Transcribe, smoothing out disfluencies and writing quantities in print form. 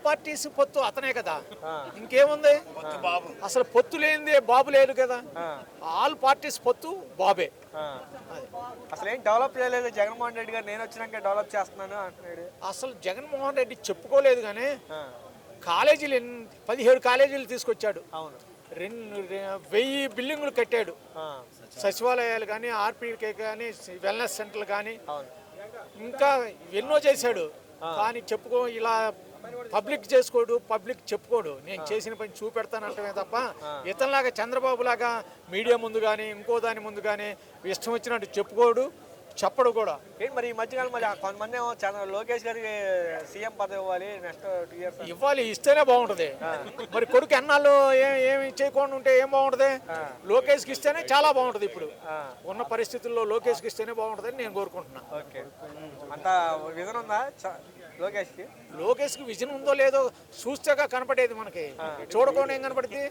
Parties పొత్తు అతనే కదా, ఇంకేముంది? అసలు పొత్తు లేనిదే బాబు లేదు కదా. ఆల్ పార్టీస్ పొత్తు బాబే. అసలు ఏం డెవలప్ చేయలేదు జగన్మోహన్ రెడ్డి గారు, నేను వచ్చినాక డెవలప్ చేస్తున్నాను అంటున్నాడు. అసలు జగన్మోహన్ రెడ్డి చెప్పుకోలేదు కానీ కాలేజీలు 17 కాలేజీలు తీసుకొచ్చాడు. అవును. 1000 బిల్డింగులు కట్టాడు. సచివాలయాలు కానీ, ఆర్పీకే కానీ, వెల్నెస్ సెంటర్లు కానీ, ఇంకా ఎన్నో చేశాడు. కానీ ఇలా పబ్లిక్ చేసుకోడు, పబ్లిక్ చెప్పుకోడు. నేను చేసిన పని చూపెడతానంటమే తప్ప ఇతనిలాగా చంద్రబాబు లాగా మీడియా ముందు కానీ ఇంకో దాని ముందు కానీ ఇష్టం వచ్చినట్టు చెప్పుకోడు, చెప్పడు కూడా. ఏంటి మరి ఈ మధ్యకాలం మరి కొంతమంది ఏమో లోకేష్ గారికి సీఎం పదవి ఇవ్వాలి నెక్స్ట్ 2 years ఇవ్వాలి, ఇస్తేనే బాగుంటది. మరి కొడుకు ఎన్నాళ్ళు ఏమి చేయకుండా ఉంటే ఏం బాగుంటది? లోకేష్కి ఇస్తేనే చాలా బాగుంటది. ఇప్పుడు ఉన్న పరిస్థితుల్లో లోకేష్కి ఇస్తేనే బాగుంటుందని నేను కోరుకుంటున్నా. ఓకే, అంత విజన్ ఉందా లోకేష్కి? లోకేష్కి విజన్ ఉందో లేదో చూస్తేగా కనపడేది, మనకి చూడకుండా ఏం కనపడుతుంది?